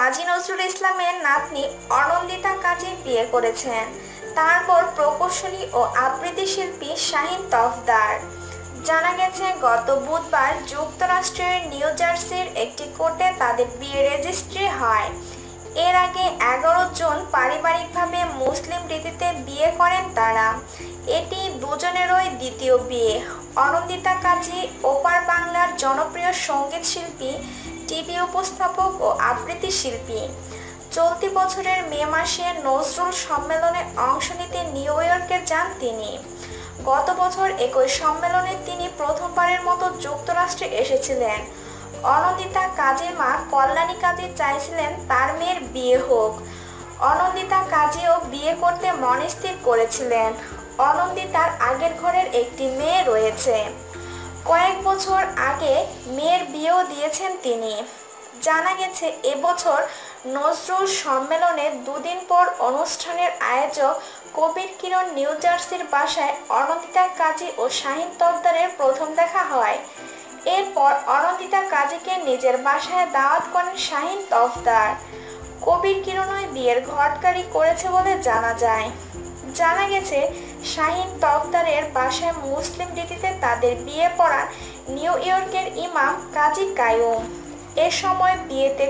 কাজী নজরুল ইসলামের নাতনি অনন্দিতা কাজী বিয়ে করেছেন। তারপর প্রকৌশলী ও আবৃত্তি শিল্পী শাহীন তফদার। জানা গেছে, গত বুধবার যুক্তরাষ্ট্রের নিউ জার্সির একটি কোর্টে তাদের বিয়ে রেজিস্ট্রি হয়। এর আগে 11 জন পারিবারিকভাবে মুসলিম রীতিতে বিয়ে করেন তারা। এটি দুজনেরই দ্বিতীয় বিয়ে। অনন্দিতা কাজী ওপার বাংলার জনপ্রিয় সঙ্গীত শিল্পী, টিভি উপস্থাপক ও আবৃত্তি শিল্পী। চলতি বছরের মে মাসে নজরুল সম্মেলনে অংশ নিতে নিউ ইয়র্কে যান তিনি। গত বছর একই সম্মেলনে তিনি প্রথমবারের মতো যুক্তরাষ্ট্রে এসেছিলেন। অনন্দিতা কাজীর মা কল্যাণী কাজী চাইছিলেন তার মেয়ের বিয়ে হোক। অনন্দিতা কাজীও বিয়ে করতে মন স্থির করেছিলেন। অনন্দিতার আগের ঘরের একটি মেয়ে রয়েছে। কয়েক বছর আগে মেয়ের বিয়েও দিয়েছেন তিনি। জানা গেছে, এবছর নজরুল সম্মেলনে দুদিন পর অনুষ্ঠানের আয়োজক কবির কিরণ নিউ জার্সির বাসায় অনন্দিতা কাজী ও শাহীন তফদারের প্রথম দেখা হয়। এরপর অনন্দিতা কাজীকে নিজের বাসায় দাওয়াত করেন শাহীন তফদার। কবির কিরণই বিয়ের ঘটকারি করেছে বলে জানা যায়। জানা গেছে, শাহীন তফদারের বাসায় মুসলিম রীতিতে তাদের বিয়ে পড়ান নিউ ইয়র্কের ইমাম কাজী কাইয়ুম। এ সময় বিয়েতে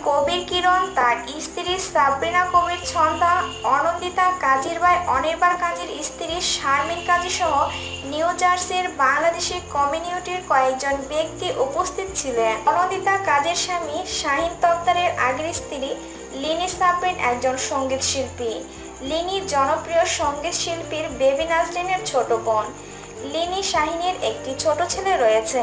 কবির কিরণ, তার স্ত্রী সাবরিনা কবির ছন্দা, অনন্দিতা কাজীর ভাই অনির্বাণ কাজীর স্ত্রী শারমিন কাজী সহ নিউ জার্সির বাংলাদেশি কমিউনিটির কয়েকজন ব্যক্তি উপস্থিত ছিলেন। অনন্দিতা কাজীর স্বামী শাহীন তফদারের আগের স্ত্রী লিনি সাবরিন একজন সঙ্গীত শিল্পী। লিনি জনপ্রিয় সঙ্গীত শিল্পীর বেবি নাজরিনের ছোট বোন। লিনি শাহীনের একটি ছোট ছেলে রয়েছে।